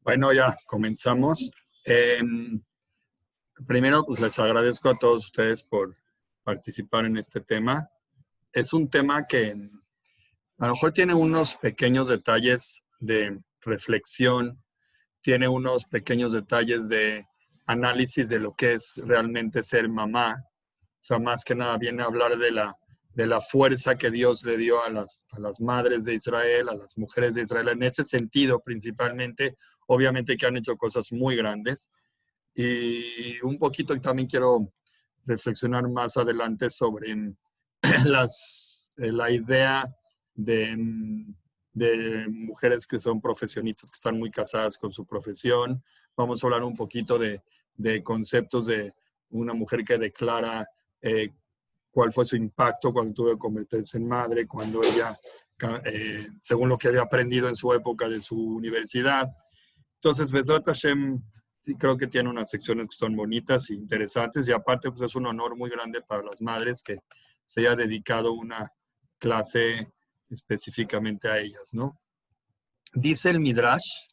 Bueno, ya comenzamos. Primero, pues les agradezco a todos ustedes por participar en este tema. Es un tema que a lo mejor tiene unos pequeños detalles de reflexión, tiene unos pequeños detalles de análisis de lo que es realmente ser mamá. O sea, más que nada viene a hablar de la fuerza que Dios le dio a las madres de Israel, a las mujeres de Israel, en ese sentido principalmente, obviamente que han hecho cosas muy grandes. Y un poquito también quiero reflexionar más adelante sobre la idea de mujeres que son profesionistas, que están muy casadas con su profesión. Vamos a hablar un poquito de conceptos de una mujer que declara cuál fue su impacto cuando tuvo que convertirse en madre, cuando ella, según lo que había aprendido en su época de su universidad. Entonces, Bezrat Hashem sí creo que tiene unas secciones que son bonitas e interesantes, y aparte pues es un honor muy grande para las madres que se haya dedicado una clase específicamente a ellas, ¿no? Dice el Midrash,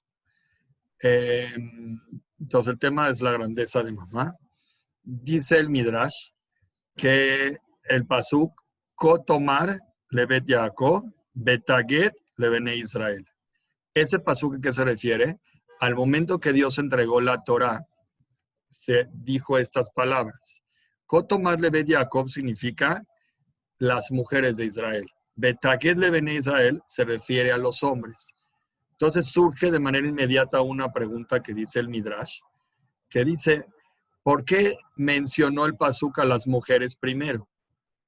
eh, entonces el tema es la grandeza de mamá. Dice el Midrash que el pasuk Kotomar levet Yaakov, Betaget lebene Israel. Ese pasuk, ¿a qué se refiere? Al momento que Dios entregó la Torá, se dijo estas palabras. Kotomar levet Yaakov significa las mujeres de Israel. Betaget lebene Israel se refiere a los hombres. Entonces surge de manera inmediata una pregunta que dice el Midrash, que dice, ¿por qué mencionó el pasuk a las mujeres primero?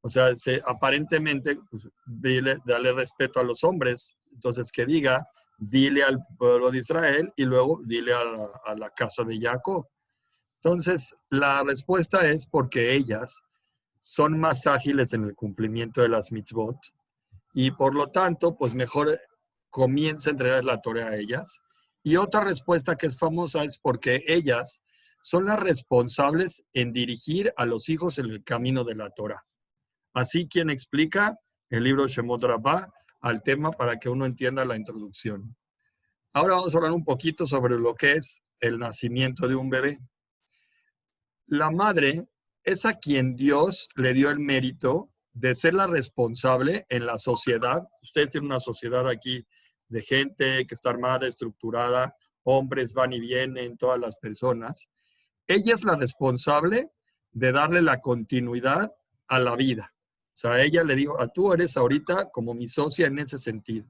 O sea, aparentemente, pues, dale respeto a los hombres. Entonces, que diga, dile al pueblo de Israel y luego dile a la casa de Jacob. Entonces, la respuesta es porque ellas son más ágiles en el cumplimiento de las mitzvot y por lo tanto, pues mejor comienza a entregar la Torah a ellas. Y otra respuesta que es famosa es porque ellas son las responsables en dirigir a los hijos en el camino de la Torah. Así quien explica el libro Shemot Rabbah al tema para que uno entienda la introducción. Ahora vamos a hablar un poquito sobre lo que es el nacimiento de un bebé. La madre es a quien Dios le dio el mérito de ser la responsable en la sociedad. Ustedes tienen una sociedad aquí de gente que está armada, estructurada, hombres van y vienen, todas las personas. Ella es la responsable de darle la continuidad a la vida. O sea, ella le dijo, tú eres ahorita como mi socia en ese sentido.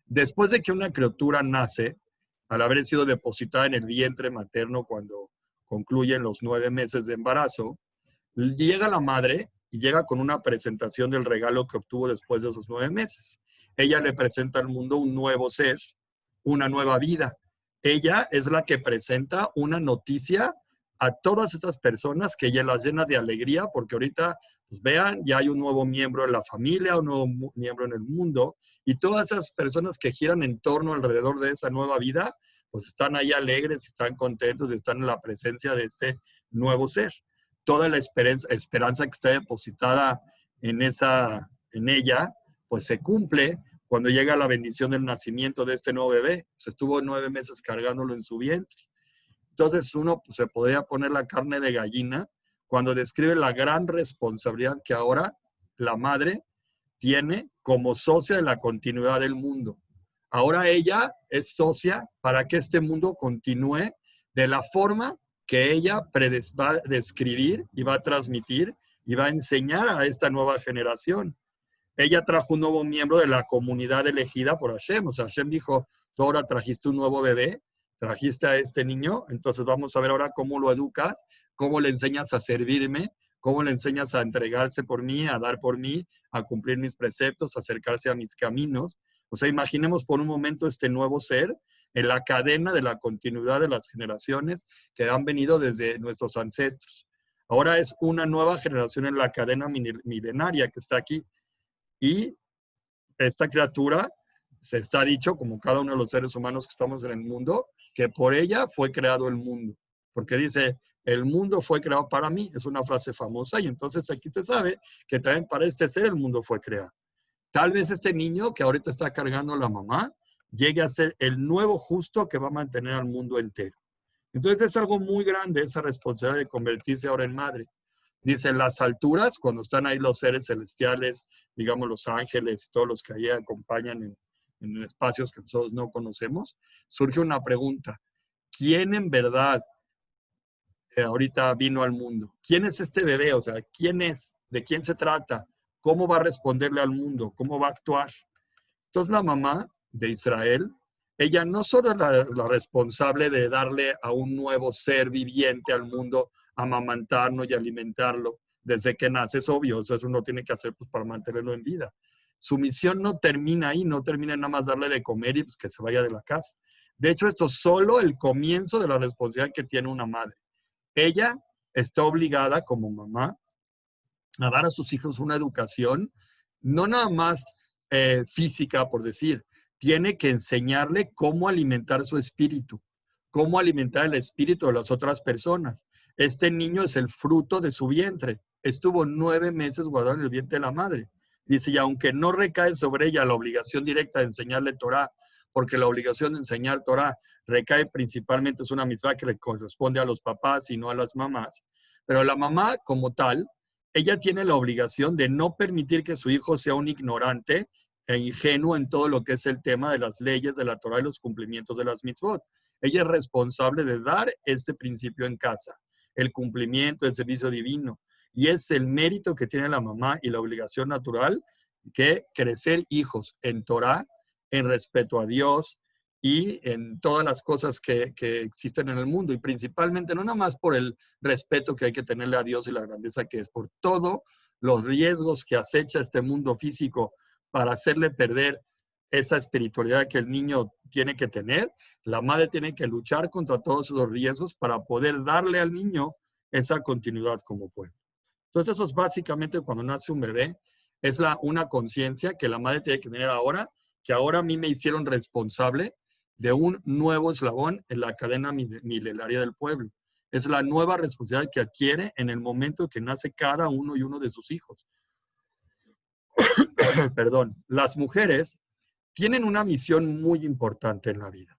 Después de que una criatura nace, al haber sido depositada en el vientre materno cuando concluyen los 9 meses de embarazo, llega la madre y llega con una presentación del regalo que obtuvo después de esos 9 meses. Ella le presenta al mundo un nuevo ser, una nueva vida. Ella es la que presenta una noticia a todas estas personas que ella las llena de alegría porque ahorita, pues vean, ya hay un nuevo miembro en la familia, un nuevo miembro en el mundo, y todas esas personas que giran en torno alrededor de esa nueva vida, pues están ahí alegres, están contentos y están en la presencia de este nuevo ser. Toda la esperanza que está depositada en ella, pues se cumple cuando llega la bendición del nacimiento de este nuevo bebé. Pues estuvo 9 meses cargándolo en su vientre. Entonces uno pues, se podría poner la carne de gallina cuando describe la gran responsabilidad que ahora la madre tiene como socia de la continuidad del mundo. Ahora ella es socia para que este mundo continúe de la forma que ella va a describir y va a transmitir y va a enseñar a esta nueva generación. Ella trajo un nuevo miembro de la comunidad elegida por Hashem. O sea, Hashem dijo, tú ahora trajiste un nuevo bebé, trajiste a este niño, entonces vamos a ver ahora cómo lo educas, cómo le enseñas a servirme, cómo le enseñas a entregarse por mí, a dar por mí, a cumplir mis preceptos, a acercarse a mis caminos. O sea, imaginemos por un momento este nuevo ser en la cadena de la continuidad de las generaciones que han venido desde nuestros ancestros. Ahora es una nueva generación en la cadena milenaria que está aquí. Y esta criatura, se está dicho, como cada uno de los seres humanos que estamos en el mundo, que por ella fue creado el mundo. Porque dice, el mundo fue creado para mí. Es una frase famosa y entonces aquí se sabe que también para este ser el mundo fue creado. Tal vez este niño que ahorita está cargando la mamá llegue a ser el nuevo justo que va a mantener al mundo entero. Entonces es algo muy grande esa responsabilidad de convertirse ahora en madre. Dice, en las alturas, cuando están ahí los seres celestiales, digamos los ángeles y todos los que ahí acompañan en espacios que nosotros no conocemos, surge una pregunta. ¿Quién en verdad ahorita vino al mundo? ¿Quién es este bebé? O sea, ¿quién es? ¿De quién se trata? ¿Cómo va a responderle al mundo? ¿Cómo va a actuar? Entonces la mamá de Israel, ella no solo es la responsable de darle a un nuevo ser viviente al mundo, amamantarlo y alimentarlo desde que nace, es obvio, eso uno tiene que hacer pues, para mantenerlo en vida. Su misión no termina ahí, no termina en nada más darle de comer y pues, que se vaya de la casa. De hecho, esto es solo el comienzo de la responsabilidad que tiene una madre. Ella está obligada como mamá a dar a sus hijos una educación, no nada más física, por decir, tiene que enseñarle cómo alimentar su espíritu, cómo alimentar el espíritu de las otras personas. Este niño es el fruto de su vientre. Estuvo 9 meses guardado en el vientre de la madre. Dice, y aunque no recae sobre ella la obligación directa de enseñarle Torah, porque la obligación de enseñar Torah recae principalmente, es una misma que le corresponde a los papás y no a las mamás, pero la mamá como tal, ella tiene la obligación de no permitir que su hijo sea un ignorante e ingenuo en todo lo que es el tema de las leyes de la Torah y los cumplimientos de las mitzvot. Ella es responsable de dar este principio en casa, el cumplimiento del servicio divino. Y es el mérito que tiene la mamá y la obligación natural que crecer hijos en Torah, en respeto a Dios y en todas las cosas que existen en el mundo. Y principalmente, no nada más por el respeto que hay que tenerle a Dios y la grandeza que es, por todos los riesgos que acecha este mundo físico para hacerle perder esa espiritualidad que el niño tiene que tener. La madre tiene que luchar contra todos esos riesgos para poder darle al niño esa continuidad como puede. Entonces, eso es básicamente cuando nace un bebé, es una conciencia que la madre tiene que tener ahora, que ahora a mí me hicieron responsable de un nuevo eslabón en la cadena milenaria del pueblo. Es la nueva responsabilidad que adquiere en el momento que nace cada uno y uno de sus hijos. Perdón, las mujeres tienen una misión muy importante en la vida.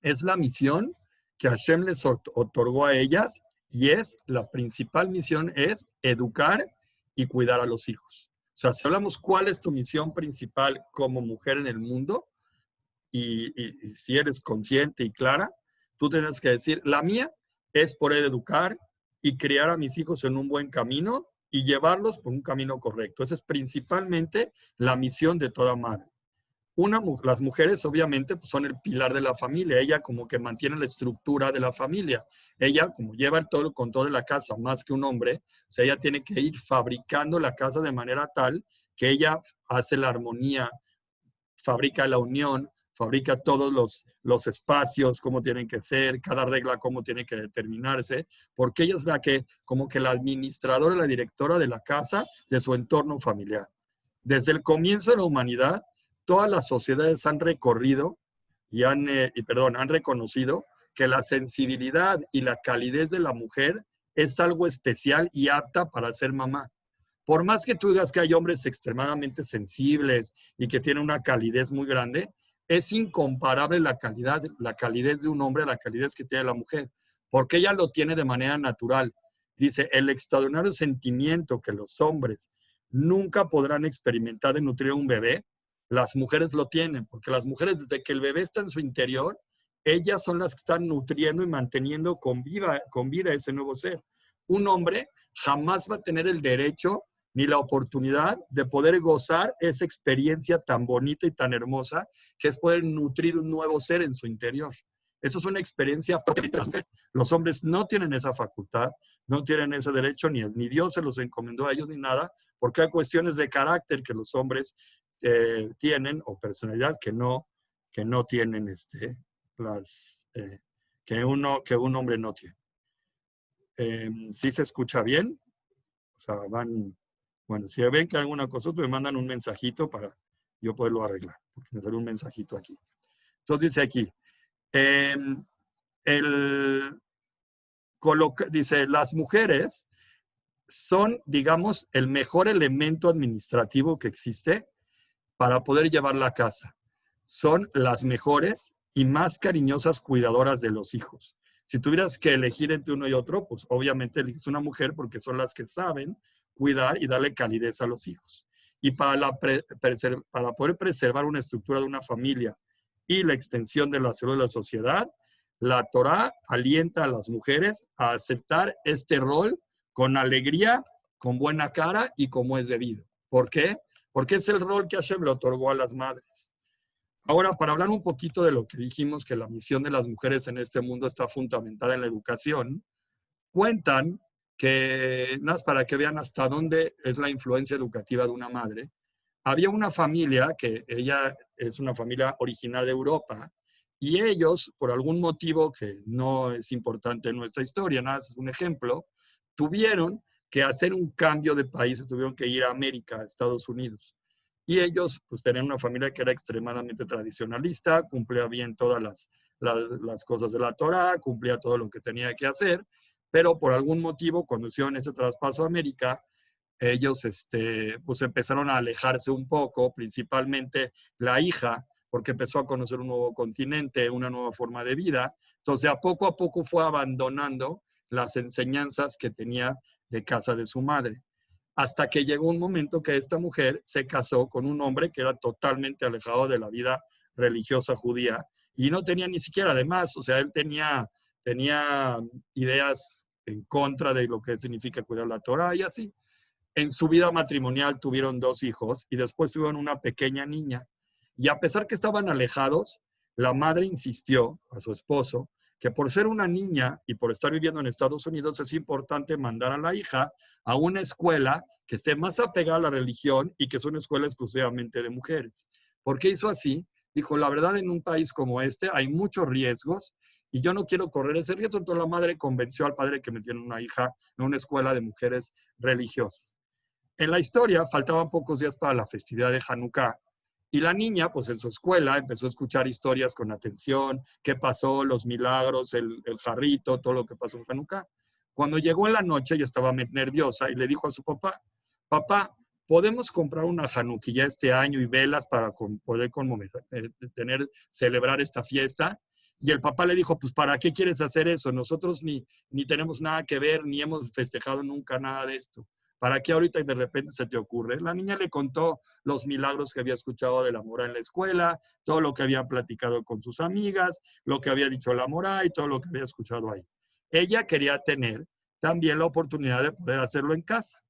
Es la misión que Hashem les otorgó a ellas y es la principal misión es educar y cuidar a los hijos. O sea, si hablamos cuál es tu misión principal como mujer en el mundo y si eres consciente y clara, tú tienes que decir, la mía es poder educar y criar a mis hijos en un buen camino y llevarlos por un camino correcto. Esa es principalmente la misión de toda madre. Las mujeres obviamente pues, son el pilar de la familia, ella como que mantiene la estructura de la familia, ella como lleva el todo el control de la casa más que un hombre, o sea, ella tiene que ir fabricando la casa de manera tal que ella hace la armonía, fabrica la unión, fabrica todos los espacios, cómo tienen que ser, cada regla cómo tiene que determinarse, porque ella es la que, como que la administradora, la directora de la casa, de su entorno familiar. Desde el comienzo de la humanidad, todas las sociedades han recorrido y han reconocido que la sensibilidad y la calidez de la mujer es algo especial y apta para ser mamá. Por más que tú digas que hay hombres extremadamente sensibles y que tienen una calidez muy grande, es incomparable la calidez de un hombre a la calidez que tiene la mujer, porque ella lo tiene de manera natural. Dice, el extraordinario sentimiento que los hombres nunca podrán experimentar de nutrir a un bebé, las mujeres lo tienen, porque las mujeres desde que el bebé está en su interior, ellas son las que están nutriendo y manteniendo con vida ese nuevo ser. Un hombre jamás va a tener el derecho ni la oportunidad de poder gozar esa experiencia tan bonita y tan hermosa que es poder nutrir un nuevo ser en su interior. Eso es una experiencia propia. Los hombres no tienen esa facultad, no tienen ese derecho, ni Dios se los encomendó a ellos ni nada, porque hay cuestiones de carácter que los hombres tienen o personalidad que no tienen que un hombre no tiene. ¿Sí se escucha bien? O sea, bueno, si ven que hay alguna cosa, me mandan un mensajito para yo poderlo arreglar, porque me sale un mensajito aquí. Entonces dice aquí, dice, las mujeres son, digamos, el mejor elemento administrativo que existe para poder llevar la casa. son las mejores y más cariñosas cuidadoras de los hijos. Si tuvieras que elegir entre uno y otro, pues obviamente eliges una mujer porque son las que saben cuidar y darle calidez a los hijos. Y para poder preservar una estructura de una familia y la extensión de la salud de la sociedad, la Torá alienta a las mujeres a aceptar este rol con alegría, con buena cara y como es debido. ¿Por qué? Porque es el rol que Hashem le otorgó a las madres. Ahora, para hablar un poquito de lo que dijimos, que la misión de las mujeres en este mundo está fundamentada en la educación, cuentan que, nada más para que vean hasta dónde es la influencia educativa de una madre, había una familia, que ella es una familia original de Europa, y ellos, por algún motivo que no es importante en nuestra historia, nada, es un ejemplo, tuvieron que hacer un cambio de país, tuvieron que ir a América, a Estados Unidos. Y ellos, pues, tenían una familia que era extremadamente tradicionalista, cumplía bien todas las cosas de la Torá, cumplía todo lo que tenía que hacer, pero por algún motivo, cuando hicieron ese traspaso a América, ellos pues empezaron a alejarse un poco, principalmente la hija, porque empezó a conocer un nuevo continente, una nueva forma de vida. Entonces, a poco fue abandonando las enseñanzas que tenía de casa de su madre. Hasta que llegó un momento que esta mujer se casó con un hombre que era totalmente alejado de la vida religiosa judía y no tenía ni siquiera, además, o sea, él tenía ideas en contra de lo que significa cuidar la Torah y así. En su vida matrimonial tuvieron 2 hijos y después tuvieron una pequeña niña. Y a pesar que estaban alejados, la madre insistió a su esposo que por ser una niña y por estar viviendo en Estados Unidos es importante mandar a la hija a una escuela que esté más apegada a la religión y que es una escuela exclusivamente de mujeres. ¿Por qué hizo así? Dijo, la verdad, en un país como este hay muchos riesgos y yo no quiero correr ese riesgo. Entonces la madre convenció al padre que metiera una hija en una escuela de mujeres religiosas. En la historia faltaban pocos días para la festividad de Hanukkah y la niña, pues en su escuela, empezó a escuchar historias con atención, qué pasó, los milagros, el jarrito, todo lo que pasó en Hanukkah. Cuando llegó en la noche, ella estaba nerviosa y le dijo a su papá, papá, ¿podemos comprar una Hanukkah este año y velas para poder celebrar esta fiesta? Y el papá le dijo, pues, ¿para qué quieres hacer eso? Nosotros ni tenemos nada que ver, ni hemos festejado nunca nada de esto. ¿Para qué ahorita de repente se te ocurre? La niña le contó los milagros que había escuchado de la Morá en la escuela, todo lo que habían platicado con sus amigas, lo que había dicho la Morá y todo lo que había escuchado ahí. Ella quería tener también la oportunidad de poder hacerlo en casa.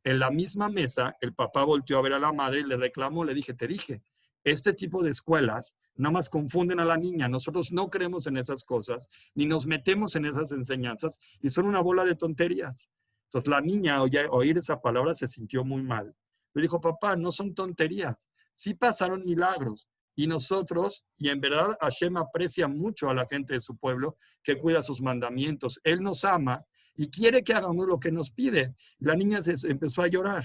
En la misma mesa, el papá volteó a ver a la madre y le reclamó, le dije, te dije, este tipo de escuelas nada más confunden a la niña. Nosotros no creemos en esas cosas, ni nos metemos en esas enseñanzas y son una bola de tonterías. Entonces la niña, al oír esa palabra, se sintió muy mal. Le dijo, papá, no son tonterías. Sí pasaron milagros. Y nosotros, y en verdad Hashem aprecia mucho a la gente de su pueblo que cuida sus mandamientos. Él nos ama y quiere que hagamos lo que nos pide. La niña empezó a llorar.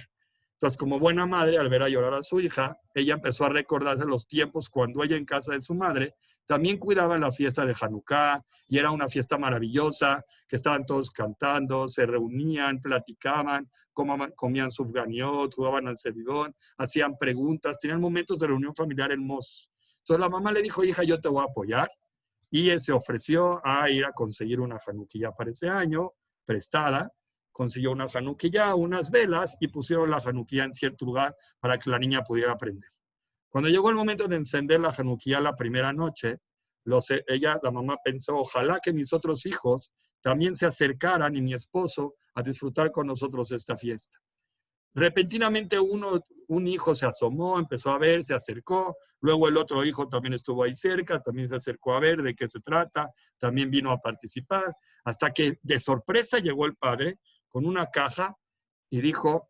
Entonces, como buena madre, al ver a llorar a su hija, ella empezó a recordarse los tiempos cuando ella en casa de su madre también cuidaba la fiesta de Hanukkah y era una fiesta maravillosa, que estaban todos cantando, se reunían, platicaban, comían sufganiot, jugaban al servidón, hacían preguntas, tenían momentos de reunión familiar hermosos. Entonces la mamá le dijo, hija, yo te voy a apoyar, y se ofreció a ir a conseguir una Hanukkah para ese año, prestada, consiguió una Hanukkah, unas velas y pusieron la Hanukkah en cierto lugar para que la niña pudiera aprender. Cuando llegó el momento de encender la Hanukkah la primera noche, la mamá pensó, ojalá que mis otros hijos también se acercaran y mi esposo a disfrutar con nosotros esta fiesta. Repentinamente un hijo se asomó, empezó a ver, se acercó, luego el otro hijo también estuvo ahí cerca, también se acercó a ver de qué se trata, también vino a participar, hasta que de sorpresa llegó el padre con una caja y dijo,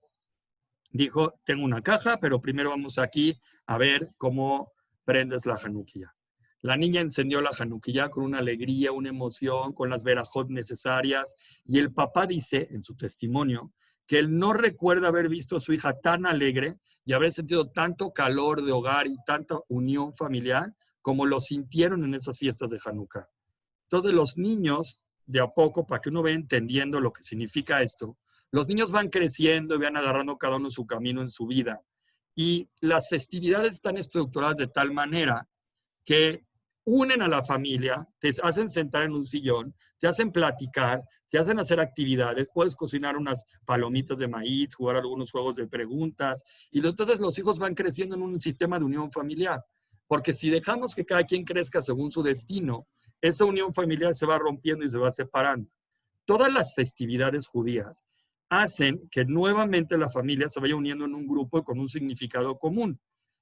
tengo una caja, pero primero vamos aquí a ver cómo prendes la Hanukkah. La niña encendió la Hanukkah con una alegría, una emoción, con las verajot necesarias, y el papá dice en su testimonio que él no recuerda haber visto a su hija tan alegre y haber sentido tanto calor de hogar y tanta unión familiar como lo sintieron en esas fiestas de Hanukkah. Entonces los niños, de a poco, para que uno vaya entendiendo lo que significa esto, los niños van creciendo y van agarrando cada uno su camino en su vida. Y las festividades están estructuradas de tal manera que unen a la familia, te hacen sentar en un sillón, te hacen platicar, te hacen hacer actividades, puedes cocinar unas palomitas de maíz, jugar algunos juegos de preguntas, y entonces los hijos van creciendo en un sistema de unión familiar. Porque si dejamos que cada quien crezca según su destino, esa unión familiar se va rompiendo y se va separando. Todas las festividades judías hacen que nuevamente la familia se vaya uniendo en un grupo con un significado común.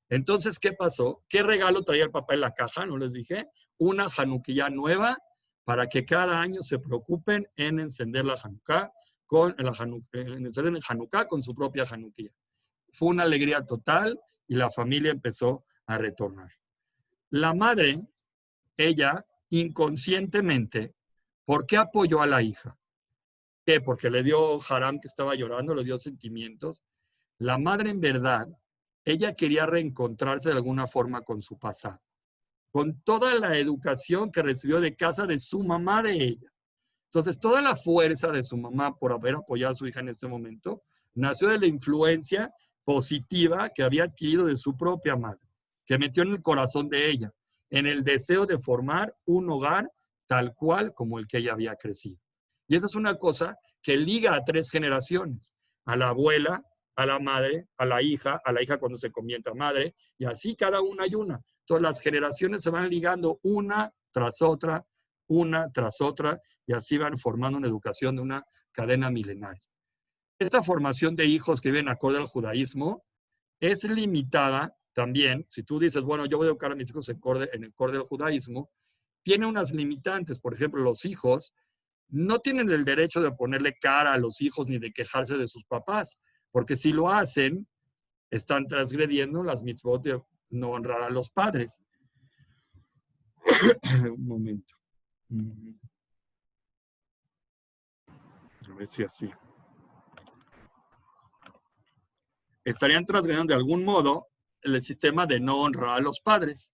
Entonces, ¿qué pasó? ¿Qué regalo traía el papá en la caja? No les dije. Una Hanukkah nueva para que cada año se preocupen en encender la Hanukkah encender el Hanukkah con su propia Hanukkah. Fue una alegría total y la familia empezó a retornar. La madre, ella, inconscientemente, ¿por qué apoyó a la hija? ¿Qué? Porque le dio haram que estaba llorando, le dio sentimientos. La madre, en verdad, ella quería reencontrarse de alguna forma con su pasado, con toda la educación que recibió de casa de su mamá de ella. Entonces, toda la fuerza de su mamá por haber apoyado a su hija en este momento nació de la influencia positiva que había adquirido de su propia madre, que metió en el corazón de ella, en el deseo de formar un hogar tal cual como el que ella había crecido. Y esa es una cosa que liga a 3 generaciones, a la abuela, a la madre, a la hija cuando se convierte a madre, y así cada una y una. Todas las generaciones se van ligando una tras otra, y así van formando una educación de una cadena milenaria. Esta formación de hijos que viven acorde al judaísmo es limitada también, si tú dices, bueno, yo voy a educar a mis hijos en el acorde del judaísmo, tiene unas limitantes. Por ejemplo, los hijos no tienen el derecho de ponerle cara a los hijos ni de quejarse de sus papás, porque si lo hacen, están transgrediendo las mitzvot de no honrar a los padres. Un momento. A ver si así. Estarían transgrediendo de algún modo el sistema de no honrar a los padres.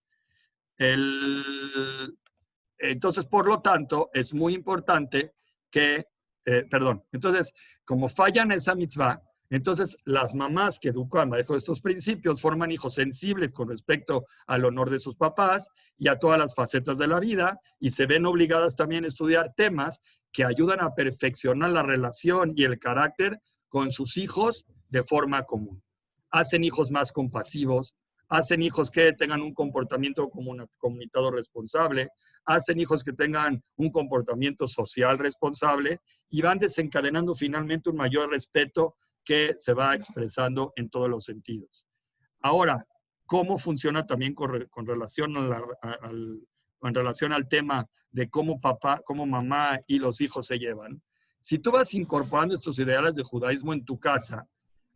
Entonces, por lo tanto, es muy importante que, entonces, como fallan esa mitzvah, entonces las mamás que educan bajo estos principios forman hijos sensibles con respecto al honor de sus papás y a todas las facetas de la vida, y se ven obligadas también a estudiar temas que ayudan a perfeccionar la relación y el carácter con sus hijos de forma común. Hacen hijos más compasivos, hacen hijos que tengan un comportamiento comunitario responsable, hacen hijos que tengan un comportamiento social responsable y van desencadenando finalmente un mayor respeto que se va expresando en todos los sentidos. Ahora, ¿cómo funciona también con relación en relación al tema de cómo papá, cómo mamá y los hijos se llevan? Si tú vas incorporando estos ideales de judaísmo en tu casa,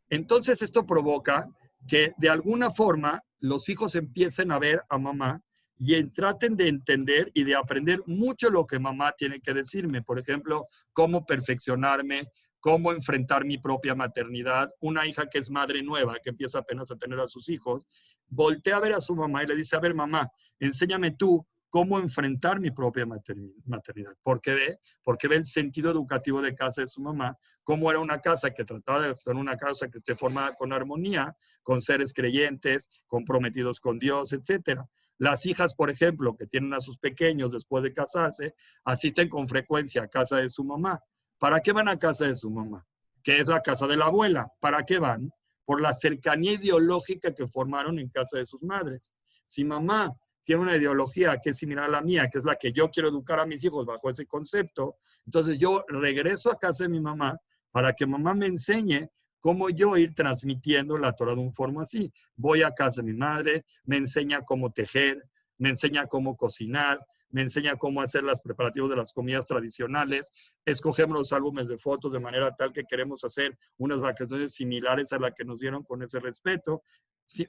entonces esto provoca que de alguna forma los hijos empiecen a ver a mamá y traten de entender y de aprender mucho lo que mamá tiene que decirme. Por ejemplo, cómo perfeccionarme, cómo enfrentar mi propia maternidad. Una hija que es madre nueva, que empieza apenas a tener a sus hijos, voltea a ver a su mamá y le dice, a ver mamá, enséñame tú cómo enfrentar mi propia maternidad. Porque ve el sentido educativo de casa de su mamá, cómo era una casa que trataba de ser una casa que esté formada con armonía, con seres creyentes, comprometidos con Dios, etc. Las hijas, por ejemplo, que tienen a sus pequeños después de casarse, asisten con frecuencia a casa de su mamá. ¿Para qué van a casa de su mamá? Que es la casa de la abuela. ¿Para qué van? Por la cercanía ideológica que formaron en casa de sus madres. Si mamá tiene una ideología que es similar a la mía, que es la que yo quiero educar a mis hijos bajo ese concepto, entonces yo regreso a casa de mi mamá para que mamá me enseñe cómo yo ir transmitiendo la Torah de un forma así. Voy a casa de mi madre, me enseña cómo tejer, me enseña cómo cocinar, me enseña cómo hacer los preparativos de las comidas tradicionales, escogemos los álbumes de fotos de manera tal que queremos hacer unas vacaciones similares a las que nos dieron con ese respeto.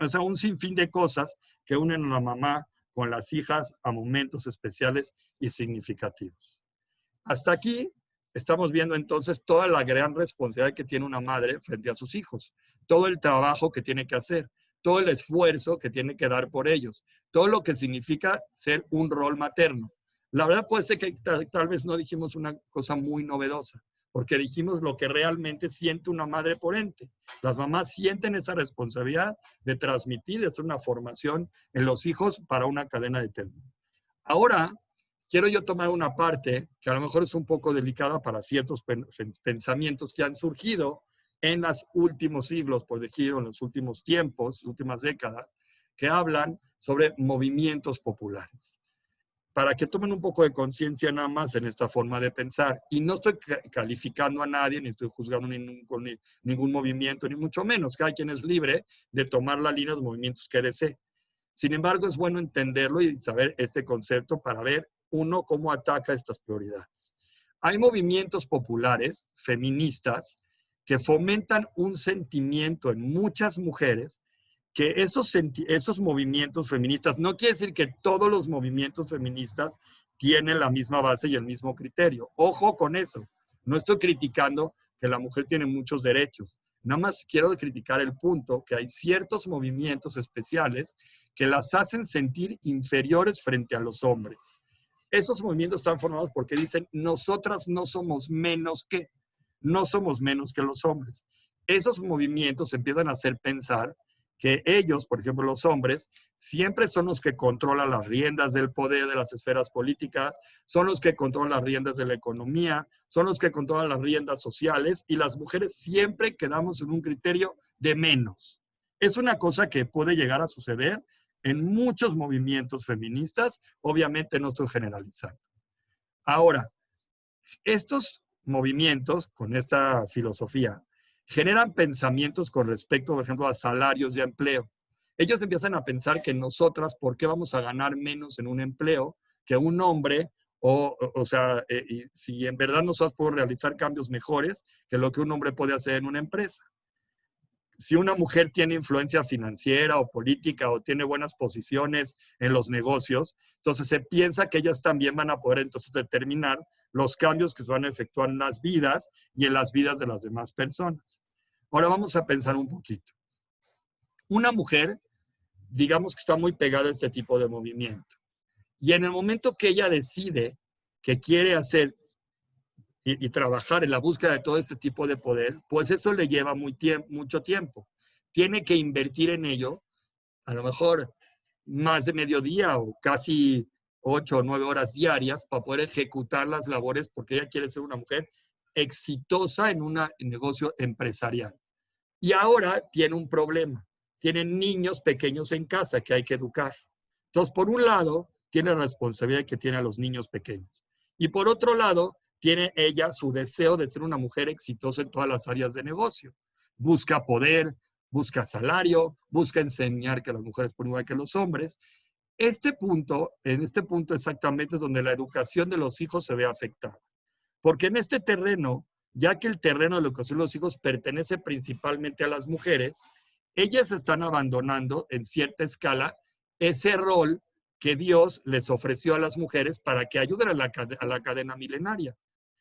O sea, un sinfín de cosas que unen a la mamá con las hijas a momentos especiales y significativos. Hasta aquí estamos viendo entonces toda la gran responsabilidad que tiene una madre frente a sus hijos, todo el trabajo que tiene que hacer, todo el esfuerzo que tiene que dar por ellos, todo lo que significa ser un rol materno. La verdad puede ser que tal vez no dijimos una cosa muy novedosa. porque dijimos lo que realmente siente una madre por ente. Las mamás sienten esa responsabilidad de transmitir, de hacer una formación en los hijos para una cadena de término. Ahora, quiero yo tomar una parte que a lo mejor es un poco delicada para ciertos pensamientos que han surgido en los últimos siglos, por decir, en los últimos tiempos, últimas décadas, que hablan sobre movimientos populares. Para que tomen un poco de conciencia nada más en esta forma de pensar. Y no estoy calificando a nadie, ni estoy juzgando ningún movimiento, ni mucho menos. Cada quien es libre de tomar la línea de los movimientos que desee. Sin embargo, es bueno entenderlo y saber este concepto para ver, uno, cómo ataca estas prioridades. Hay movimientos populares, feministas, que fomentan un sentimiento en muchas mujeres que esos movimientos feministas, no quiere decir que todos los movimientos feministas tienen la misma base y el mismo criterio. Ojo con eso. No estoy criticando que la mujer tiene muchos derechos. Nada más quiero criticar el punto que hay ciertos movimientos especiales que las hacen sentir inferiores frente a los hombres. Esos movimientos están formados porque dicen, nosotras no somos menos que los hombres. Esos movimientos empiezan a hacer pensar que ellos, por ejemplo, los hombres, siempre son los que controlan las riendas del poder de las esferas políticas, son los que controlan las riendas de la economía, son los que controlan las riendas sociales, y las mujeres siempre quedamos en un criterio de menos. Es una cosa que puede llegar a suceder en muchos movimientos feministas, obviamente no estoy generalizando. Ahora, estos movimientos, con esta filosofía, generan pensamientos con respecto, por ejemplo, a salarios de empleo. Ellos empiezan a pensar que nosotras, ¿por qué vamos a ganar menos en un empleo que un hombre? O sea, si en verdad nosotros podemos realizar cambios mejores que lo que un hombre puede hacer en una empresa. Si una mujer tiene influencia financiera o política o tiene buenas posiciones en los negocios, entonces se piensa que ellas también van a poder entonces determinar los cambios que se van a efectuar en las vidas y en las vidas de las demás personas. Ahora vamos a pensar un poquito. Una mujer, digamos que está muy pegada a este tipo de movimiento. Y en el momento que ella decide que quiere hacer y trabajar en la búsqueda de todo este tipo de poder, pues eso le lleva mucho tiempo. Tiene que invertir en ello, a lo mejor más de mediodía o casi 8 o 9 horas diarias para poder ejecutar las labores, porque ella quiere ser una mujer exitosa en un negocio empresarial. Y ahora tiene un problema. Tienen niños pequeños en casa que hay que educar. Entonces, por un lado, tiene la responsabilidad que tiene a los niños pequeños. Y por otro lado, tiene ella su deseo de ser una mujer exitosa en todas las áreas de negocio. Busca poder, busca salario, busca enseñar que las mujeres por igual que los hombres. En este punto exactamente es donde la educación de los hijos se ve afectada. Porque en este terreno, ya que el terreno de la educación de los hijos pertenece principalmente a las mujeres, ellas están abandonando en cierta escala ese rol que Dios les ofreció a las mujeres para que ayuden a la cadena milenaria.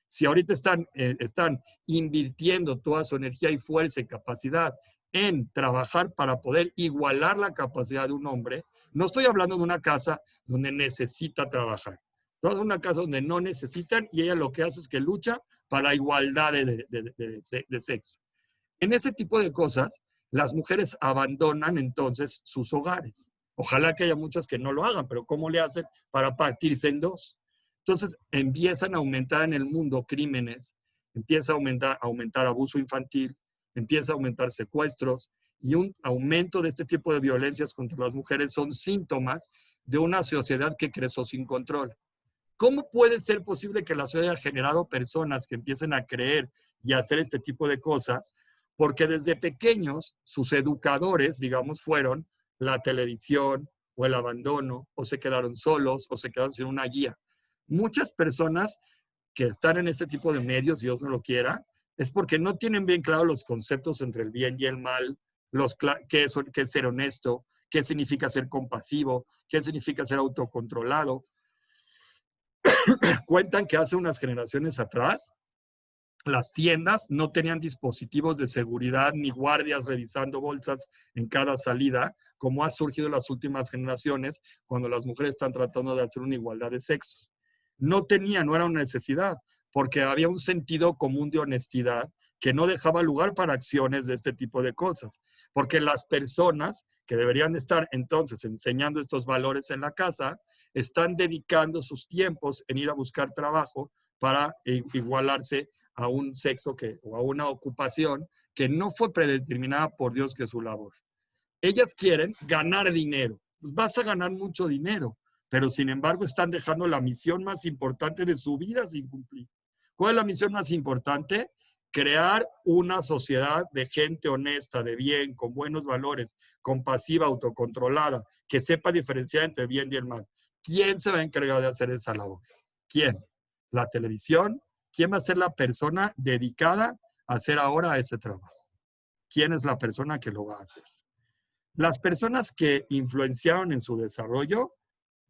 Si ahorita están invirtiendo toda su energía y fuerza y capacidad en trabajar para poder igualar la capacidad de un hombre, no estoy hablando de una casa donde necesita trabajar. Estoy hablando de una casa donde no necesitan y ella lo que hace es que lucha para la igualdad de sexo. En ese tipo de cosas, las mujeres abandonan entonces sus hogares. Ojalá que haya muchas que no lo hagan, pero ¿cómo le hacen para partirse en dos? Entonces empiezan a aumentar en el mundo crímenes, empieza a aumentar abuso infantil, empieza a aumentar secuestros y un aumento de este tipo de violencias contra las mujeres son síntomas de una sociedad que creció sin control. ¿Cómo puede ser posible que la sociedad haya generado personas que empiecen a creer y a hacer este tipo de cosas? Porque desde pequeños sus educadores, digamos, fueron la televisión o el abandono, o se quedaron solos, o se quedaron sin una guía. Muchas personas que están en este tipo de medios, Dios no lo quiera, es porque no tienen bien claro los conceptos entre el bien y el mal, qué es ser honesto, qué significa ser compasivo, qué significa ser autocontrolado. Cuentan que hace unas generaciones atrás, las tiendas no tenían dispositivos de seguridad ni guardias revisando bolsas en cada salida, como ha surgido en las últimas generaciones cuando las mujeres están tratando de hacer una igualdad de sexos. No era una necesidad. porque había un sentido común de honestidad que no dejaba lugar para acciones de este tipo de cosas. Porque las personas que deberían estar entonces enseñando estos valores en la casa, están dedicando sus tiempos en ir a buscar trabajo para igualarse a un sexo o a una ocupación que no fue predeterminada por Dios que es su labor. Ellas quieren ganar dinero. Pues vas a ganar mucho dinero, pero sin embargo están dejando la misión más importante de su vida sin cumplir. ¿Cuál es la misión más importante? Crear una sociedad de gente honesta, de bien, con buenos valores, compasiva, autocontrolada, que sepa diferenciar entre el bien y el mal. ¿Quién se va a encargar de hacer esa labor? ¿Quién? ¿La televisión? ¿Quién va a ser la persona dedicada a hacer ahora ese trabajo? ¿Quién es la persona que lo va a hacer? Las personas que influenciaron en su desarrollo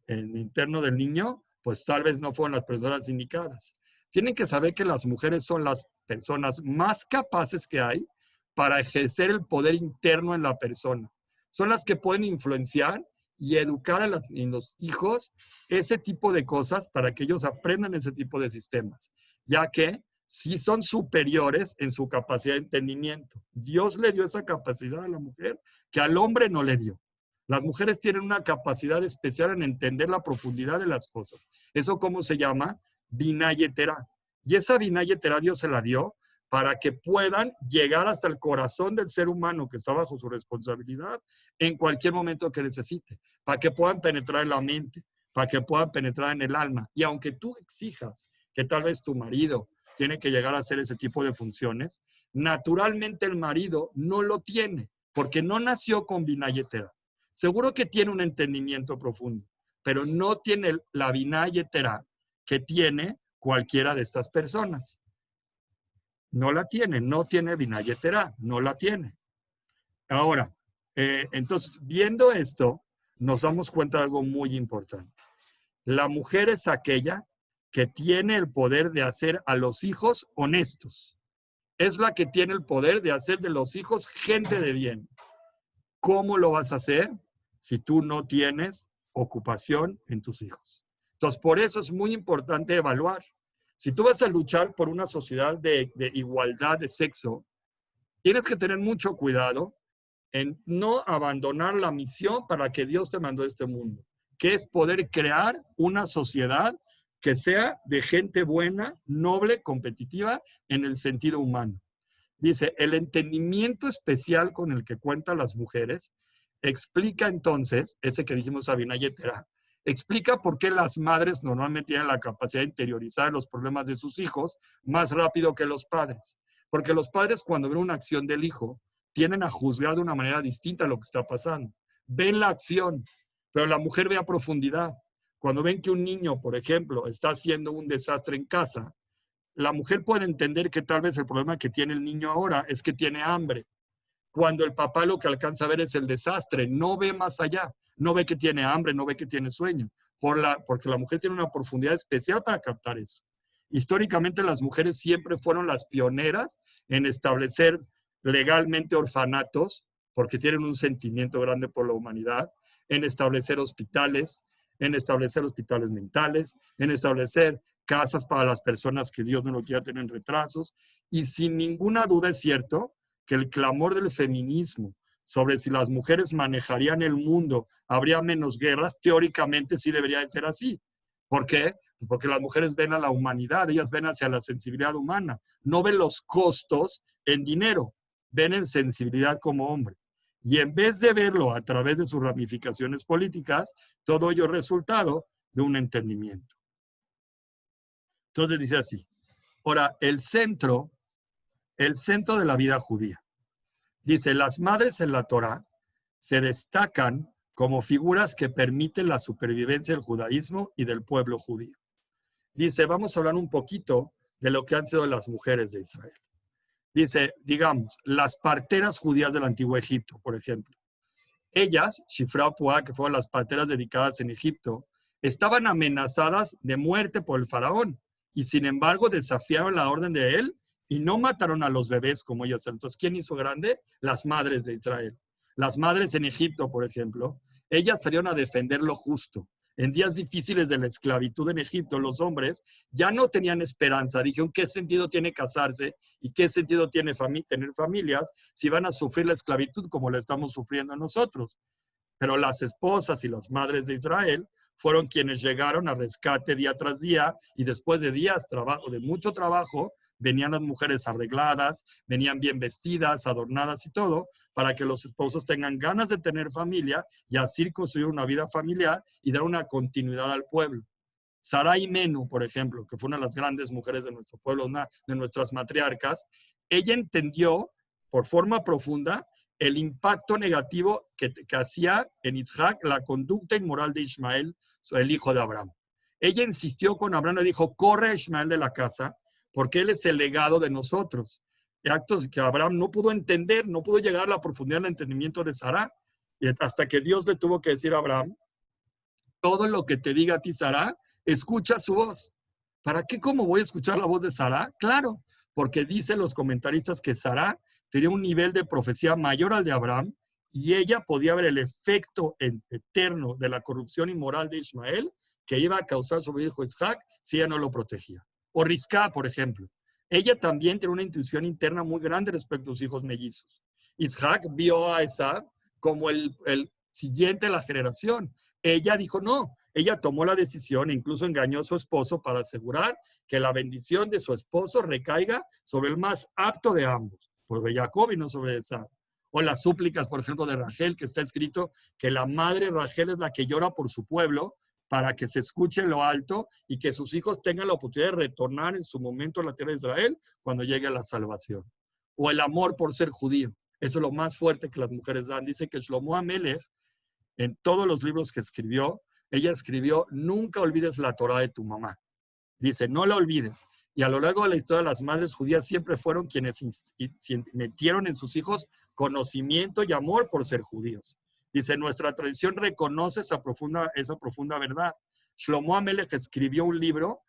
interno del niño, pues tal vez no fueron las personas indicadas. Tienen que saber que las mujeres son las personas más capaces que hay para ejercer el poder interno en la persona. Son las que pueden influenciar y educar en los hijos ese tipo de cosas para que ellos aprendan ese tipo de sistemas, ya que sí son superiores en su capacidad de entendimiento. Dios le dio esa capacidad a la mujer que al hombre no le dio. Las mujeres tienen una capacidad especial en entender la profundidad de las cosas. ¿Eso cómo se llama? Vinayetera. Y esa vinayetera Dios se la dio para que puedan llegar hasta el corazón del ser humano que está bajo su responsabilidad en cualquier momento que necesite, para que puedan penetrar en la mente, para que puedan penetrar en el alma. Y aunque tú exijas que tal vez tu marido tiene que llegar a hacer ese tipo de funciones, naturalmente el marido no lo tiene, porque no nació con vinayetera. Seguro que tiene un entendimiento profundo, pero no tiene la vinayetera que tiene cualquiera de estas personas. No la tiene, no tiene vinayetera, no la tiene. Ahora, entonces, viendo esto, nos damos cuenta de algo muy importante. La mujer es aquella que tiene el poder de hacer a los hijos honestos. Es la que tiene el poder de hacer de los hijos gente de bien. ¿Cómo lo vas a hacer si tú no tienes ocupación en tus hijos? Entonces, por eso es muy importante evaluar. Si tú vas a luchar por una sociedad de igualdad de sexo, tienes que tener mucho cuidado en no abandonar la misión para que Dios te mandó a este mundo, que es poder crear una sociedad que sea de gente buena, noble, competitiva en el sentido humano. Dice, el entendimiento especial con el que cuentan las mujeres explica entonces, ese que dijimos a Vinayetera, explica por qué las madres normalmente tienen la capacidad de interiorizar los problemas de sus hijos más rápido que los padres. Porque los padres cuando ven una acción del hijo, tienden a juzgar de una manera distinta lo que está pasando. Ven la acción, pero la mujer ve a profundidad. Cuando ven que un niño, por ejemplo, está haciendo un desastre en casa, la mujer puede entender que tal vez el problema que tiene el niño ahora es que tiene hambre. Cuando el papá lo que alcanza a ver es el desastre, no ve más allá, no ve que tiene hambre, no ve que tiene sueño, porque la mujer tiene una profundidad especial para captar eso. Históricamente las mujeres siempre fueron las pioneras en establecer legalmente orfanatos, porque tienen un sentimiento grande por la humanidad, en establecer hospitales mentales, en establecer casas para las personas que Dios no lo quiera tener retrasos. Y sin ninguna duda es cierto que el clamor del feminismo sobre si las mujeres manejarían el mundo, habría menos guerras, teóricamente sí debería de ser así. ¿Por qué? Porque las mujeres ven a la humanidad, ellas ven hacia la sensibilidad humana, no ven los costos en dinero, ven en sensibilidad como hombre. Y en vez de verlo a través de sus ramificaciones políticas, todo ello es resultado de un entendimiento. Entonces dice así, ahora el centro de la vida judía. Dice, las madres en la Torá se destacan como figuras que permiten la supervivencia del judaísmo y del pueblo judío. Dice, vamos a hablar un poquito de lo que han sido las mujeres de Israel. Dice, digamos, las parteras judías del antiguo Egipto, por ejemplo. Ellas, Shifra Puah, que fueron las parteras dedicadas en Egipto, estaban amenazadas de muerte por el faraón y sin embargo desafiaron la orden de él y no mataron a los bebés como ellas. Entonces, ¿quién hizo grande? Las madres de Israel. Las madres en Egipto, por ejemplo, ellas salieron a defender lo justo. en días difíciles de la esclavitud en Egipto, los hombres ya no tenían esperanza. Dijeron, ¿qué sentido tiene casarse y qué sentido tiene tener familias si van a sufrir la esclavitud como la estamos sufriendo nosotros? Pero las esposas y las madres de Israel fueron quienes llegaron a rescate día tras día, y después de días de mucho trabajo, venían las mujeres arregladas, venían bien vestidas, adornadas y todo, para que los esposos tengan ganas de tener familia y así construir una vida familiar y dar una continuidad al pueblo. Sarai Menú, por ejemplo, que fue una de las grandes mujeres de nuestro pueblo, una de nuestras matriarcas, ella entendió por forma profunda el impacto negativo que hacía en Isaac la conducta inmoral de Ismael, el hijo de Abraham. Ella insistió con Abraham, le dijo, corre a Ismael de la casa, porque él es el legado de nosotros. Actos que Abraham no pudo entender, no pudo llegar a la profundidad del entendimiento de Sara, y hasta que Dios le tuvo que decir a Abraham, todo lo que te diga a ti Sara, escucha su voz. ¿Para qué cómo voy a escuchar la voz de Sara? Claro, porque dicen los comentaristas que Sara tenía un nivel de profecía mayor al de Abraham y ella podía ver el efecto eterno de la corrupción inmoral de Ismael que iba a causar sobre el hijo Isaac si ella no lo protegía. O Rizká, por ejemplo. Ella también tiene una intuición interna muy grande respecto a sus hijos mellizos. Isaac vio a Esaú como el siguiente de la generación. Ella dijo no. Ella tomó la decisión e incluso engañó a su esposo para asegurar que la bendición de su esposo recaiga sobre el más apto de ambos, sobre Jacob y no sobre Esaú. O las súplicas, por ejemplo, de Rachel, que está escrito que la madre Rachel es la que llora por su pueblo para que se escuche en lo alto y que sus hijos tengan la oportunidad de retornar en su momento a la tierra de Israel cuando llegue la salvación. O el amor por ser judío. Eso es lo más fuerte que las mujeres dan. Dice que Shlomo Amelech, en todos los libros que escribió, ella escribió, nunca olvides la Torah de tu mamá. Dice, no la olvides. Y a lo largo de la historia, las madres judías siempre fueron quienes metieron en sus hijos conocimiento y amor por ser judíos. Dice, nuestra tradición reconoce esa profunda verdad. Shlomo Amelech escribió un libro,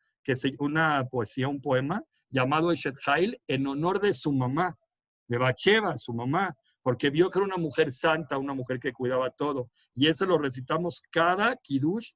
una poesía, un poema, llamado Eshet Hail, en honor de su mamá, de Bacheva, su mamá, porque vio que era una mujer santa, una mujer que cuidaba todo. Y ese lo recitamos cada Kiddush,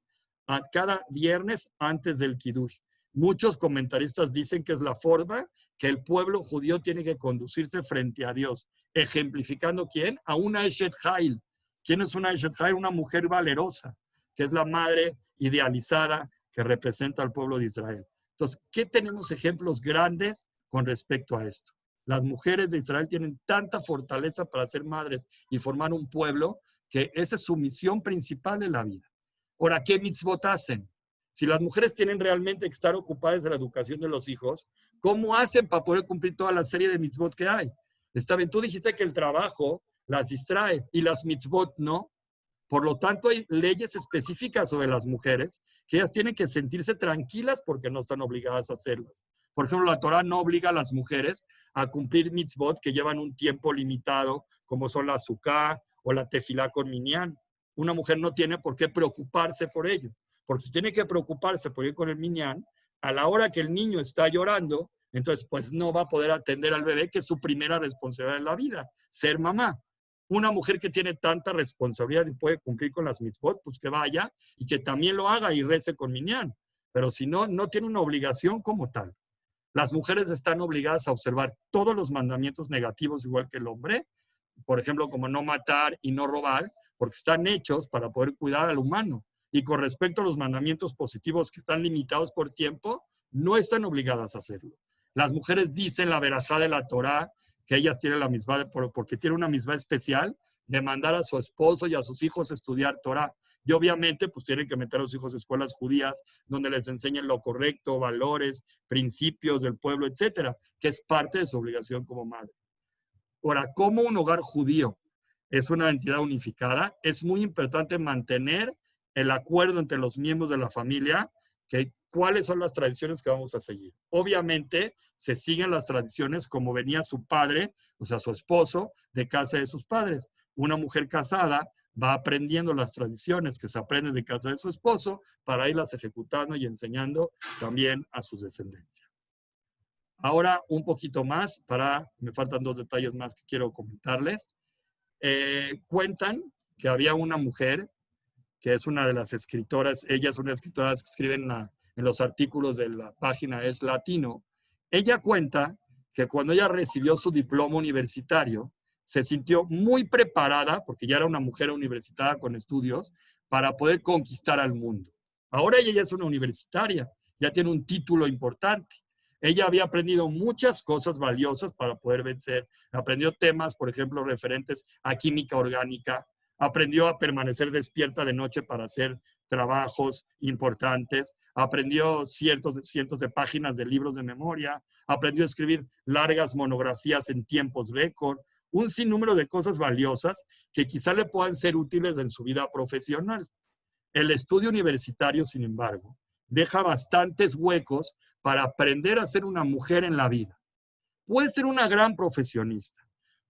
cada viernes antes del Kiddush. Muchos comentaristas dicen que es la forma que el pueblo judío tiene que conducirse frente a Dios. Ejemplificando, ¿quién? A una Eshet Hail. ¿Quién es una Eshet Hail? Una mujer valerosa, que es la madre idealizada que representa al pueblo de Israel. Entonces, ¿qué tenemos ejemplos grandes con respecto a esto? Las mujeres de Israel tienen tanta fortaleza para ser madres y formar un pueblo que esa es su misión principal en la vida. Ahora, ¿qué mitzvot hacen? Si las mujeres tienen realmente que estar ocupadas en la educación de los hijos, ¿cómo hacen para poder cumplir toda la serie de mitzvot que hay? Está bien, tú dijiste que el trabajo las distrae y las mitzvot no. Por lo tanto, hay leyes específicas sobre las mujeres que ellas tienen que sentirse tranquilas porque no están obligadas a hacerlas. Por ejemplo, la Torah no obliga a las mujeres a cumplir mitzvot que llevan un tiempo limitado, como son la azúcar o la tefilá con minyan. Una mujer no tiene por qué preocuparse por ello, porque si tiene que preocuparse por ir con el minyan, a la hora que el niño está llorando, entonces pues no va a poder atender al bebé, que es su primera responsabilidad en la vida, ser mamá. Una mujer que tiene tanta responsabilidad y puede cumplir con las mitzvot, pues que vaya y que también lo haga y rece con minyan. Pero si no, no tiene una obligación como tal. Las mujeres están obligadas a observar todos los mandamientos negativos igual que el hombre, por ejemplo, como no matar y no robar, porque están hechos para poder cuidar al humano. Y con respecto a los mandamientos positivos que están limitados por tiempo, no están obligadas a hacerlo. Las mujeres dicen la verajá de la Torá, que ellas tienen la misma, porque tienen una misma especial, de mandar a su esposo y a sus hijos a estudiar Torá. Y obviamente, pues tienen que meter a los hijos a escuelas judías, donde les enseñen lo correcto, valores, principios del pueblo, etcétera, que es parte de su obligación como madre. Ahora, como un hogar judío es una entidad unificada, es muy importante mantener el acuerdo entre los miembros de la familia, que cuáles son las tradiciones que vamos a seguir. Obviamente, se siguen las tradiciones como venía su padre, o sea, su esposo, de casa de sus padres. Una mujer casada va aprendiendo las tradiciones que se aprenden de casa de su esposo para irlas ejecutando y enseñando también a su descendencia. Ahora un poquito más, me faltan 2 detalles más que quiero comentarles. Cuentan que había una mujer que es una de las escritoras, ella es una de las escritoras que escriben en los artículos de la página Es Latino. Ella cuenta que cuando ella recibió su diploma universitario, se sintió muy preparada, porque ya era una mujer universitaria con estudios, para poder conquistar al mundo. Ahora ella ya es una universitaria, ya tiene un título importante. Ella había aprendido muchas cosas valiosas para poder vencer. Aprendió temas, por ejemplo, referentes a química orgánica. Aprendió a permanecer despierta de noche para hacer trabajos importantes. Aprendió cientos de páginas de libros de memoria. Aprendió a escribir largas monografías en tiempos récord. Un sinnúmero de cosas valiosas que quizá le puedan ser útiles en su vida profesional. El estudio universitario, sin embargo, deja bastantes huecos para aprender a ser una mujer en la vida. Puede ser una gran profesionista,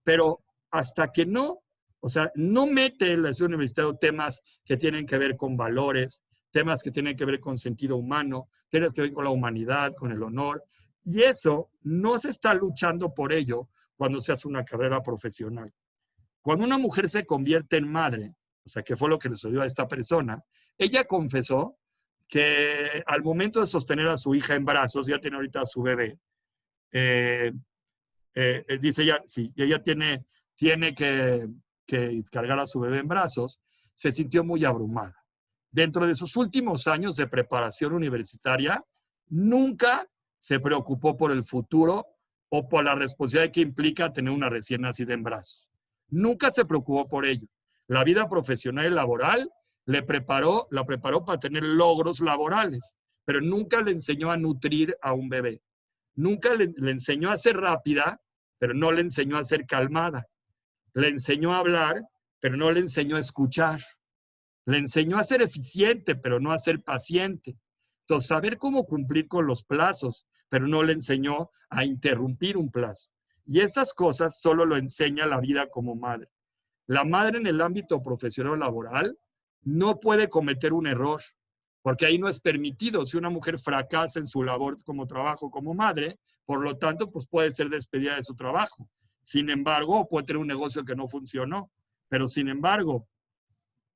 pero hasta que no, o sea, no mete en el estudio universitario temas que tienen que ver con valores, temas que tienen que ver con sentido humano, temas que ver con la humanidad, con el honor, y eso no se está luchando por ello cuando se hace una carrera profesional. Cuando una mujer se convierte en madre, o sea, que fue lo que le sucedió a esta persona, ella confesó que al momento de sostener a su hija en brazos, ya tiene ahorita a su bebé, dice ella, sí, ella tiene que cargar a su bebé en brazos, se sintió muy abrumada. Dentro de sus últimos años de preparación universitaria, nunca se preocupó por el futuro o por la responsabilidad que implica tener una recién nacida en brazos. Nunca se preocupó por ello. La vida profesional y laboral la preparó para tener logros laborales, pero nunca le enseñó a nutrir a un bebé. Nunca le enseñó a ser rápida, pero no le enseñó a ser calmada. Le enseñó a hablar, pero no le enseñó a escuchar. Le enseñó a ser eficiente, pero no a ser paciente. Entonces, saber cómo cumplir con los plazos, pero no le enseñó a interrumpir un plazo. Y esas cosas solo lo enseña la vida como madre. La madre en el ámbito profesional o laboral no puede cometer un error, porque ahí no es permitido. Si una mujer fracasa en su labor como trabajo como madre, por lo tanto, pues puede ser despedida de su trabajo. Sin embargo, puede tener un negocio que no funcionó. Pero sin embargo,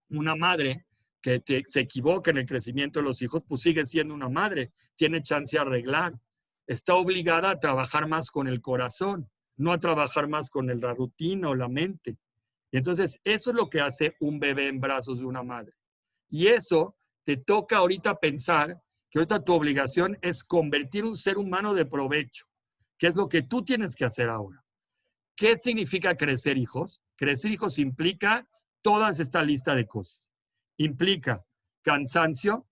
una madre que se equivoca en el crecimiento de los hijos, pues sigue siendo una madre, tiene chance de arreglar. Está obligada a trabajar más con el corazón, no a trabajar más con la rutina o la mente. Y entonces, eso es lo que hace un bebé en brazos de una madre. Y eso te toca ahorita pensar que ahorita tu obligación es convertir un ser humano de provecho, que es lo que tú tienes que hacer ahora. ¿Qué significa crecer hijos? Crecer hijos implica toda esta lista de cosas. Implica cansancio,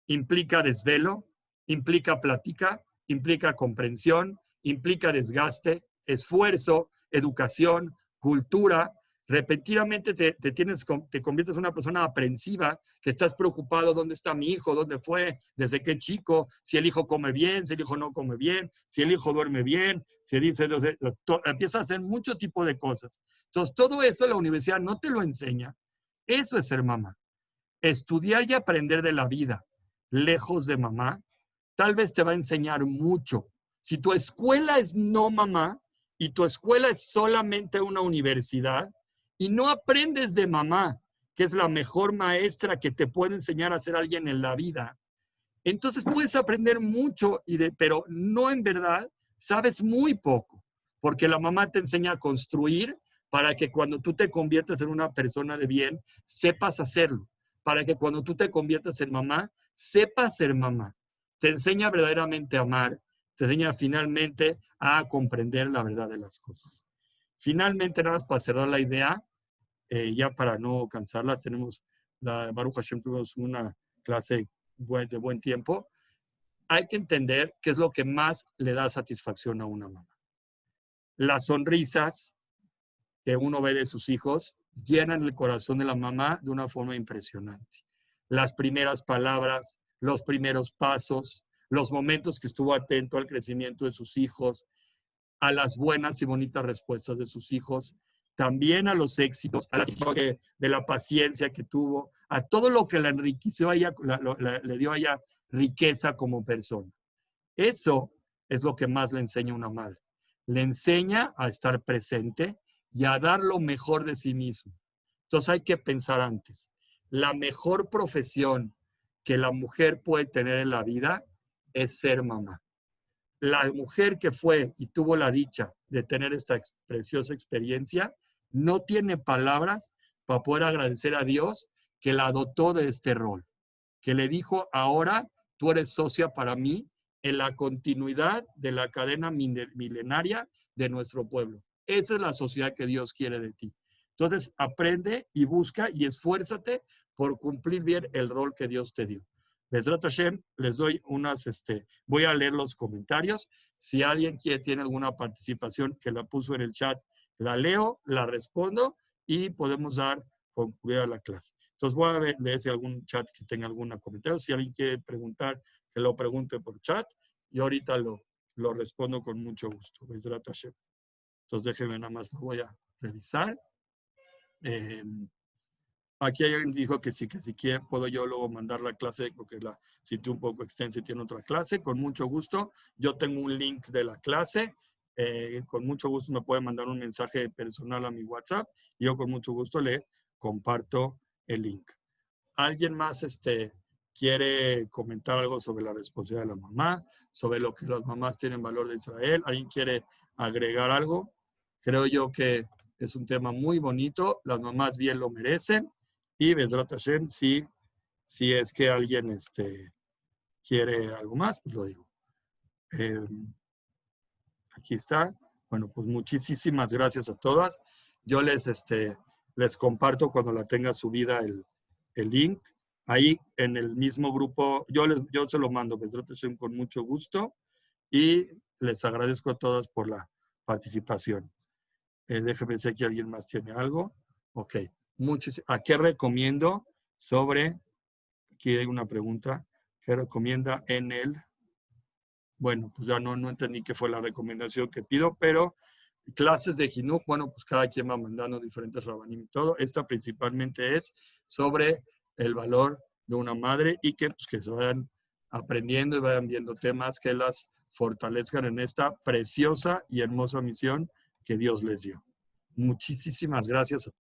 implica desvelo, implica plática, implica comprensión, implica desgaste, esfuerzo, educación, cultura. Repentinamente te conviertes en una persona aprensiva, que estás preocupado, ¿dónde está mi hijo? ¿Dónde fue? ¿Desde qué chico? Si el hijo come bien, si el hijo no come bien, si el hijo duerme bien, si dice, empieza a hacer mucho tipo de cosas. Entonces, todo eso la universidad no te lo enseña. Eso es ser mamá. Estudiar y aprender de la vida lejos de mamá, tal vez te va a enseñar mucho. Si tu escuela es no mamá y tu escuela es solamente una universidad y no aprendes de mamá, que es la mejor maestra que te puede enseñar a ser alguien en la vida, entonces puedes aprender mucho, pero no en verdad, sabes muy poco, porque la mamá te enseña a construir para que cuando tú te conviertas en una persona de bien, sepas hacerlo, para que cuando tú te conviertas en mamá, sepas ser mamá. Te enseña verdaderamente a amar, te enseña finalmente a comprender la verdad de las cosas. Finalmente, nada más para cerrar la idea, ya para no cansarla, tenemos la Baruch Hashem, tuvimos una clase de buen tiempo. Hay que entender qué es lo que más le da satisfacción a una mamá. Las sonrisas que uno ve de sus hijos llenan el corazón de la mamá de una forma impresionante. Las primeras palabras, los primeros pasos, los momentos que estuvo atento al crecimiento de sus hijos, a las buenas y bonitas respuestas de sus hijos, también a los éxitos, a de la paciencia que tuvo, a todo lo que la enriqueció a ella, le dio a ella riqueza como persona. Eso es lo que más le enseña a una madre. Le enseña a estar presente y a dar lo mejor de sí mismo. Entonces hay que pensar antes. la mejor profesión que la mujer puede tener en la vida es ser mamá. La mujer que fue y tuvo la dicha de tener esta preciosa experiencia no tiene palabras para poder agradecer a Dios que la dotó de este rol, que le dijo, ahora tú eres socia para mí en la continuidad de la cadena milenaria de nuestro pueblo. Esa es la sociedad que Dios quiere de ti. Entonces, aprende y busca y esfuérzate por cumplir bien el rol que Dios te dio. Bezrat Hashem, les doy voy a leer los comentarios. Si alguien tiene alguna participación que la puso en el chat, la leo, la respondo y podemos dar concluida la clase. Entonces voy a leer si algún chat que tenga algún comentario. Si alguien quiere preguntar, que lo pregunte por chat. Y ahorita lo respondo con mucho gusto. Bezrat Hashem. Entonces déjenme nada más, lo voy a revisar. Aquí alguien dijo que si quiere, puedo yo luego mandar la clase porque la siento un poco extensa y tiene otra clase. Con mucho gusto. Yo tengo un link de la clase. Con mucho gusto me puede mandar un mensaje personal a mi WhatsApp y yo con mucho gusto le comparto el link. ¿Alguien más quiere comentar algo sobre la responsabilidad de la mamá, sobre lo que las mamás tienen valor de Israel? ¿Alguien quiere agregar algo? Creo yo que es un tema muy bonito. Las mamás bien lo merecen. Y Bezrat Hashem, si es que alguien quiere algo más, pues lo digo. Aquí está. Bueno, pues muchísimas gracias a todas. Yo les comparto cuando la tenga subida el link. Ahí en el mismo grupo, yo se lo mando, Bezrat Hashem, con mucho gusto. Y les agradezco a todas por la participación. Déjenme ver si aquí alguien más tiene algo. Ok. ¿A qué recomiendo sobre, aquí hay una pregunta, qué recomienda en el, bueno, pues ya no entendí qué fue la recomendación que pido, pero clases de Jinuj, bueno, pues cada quien va mandando diferentes rabanim y todo. Esta principalmente es sobre el valor de una madre y que se vayan aprendiendo y vayan viendo temas que las fortalezcan en esta preciosa y hermosa misión que Dios les dio. Muchísimas gracias a todos.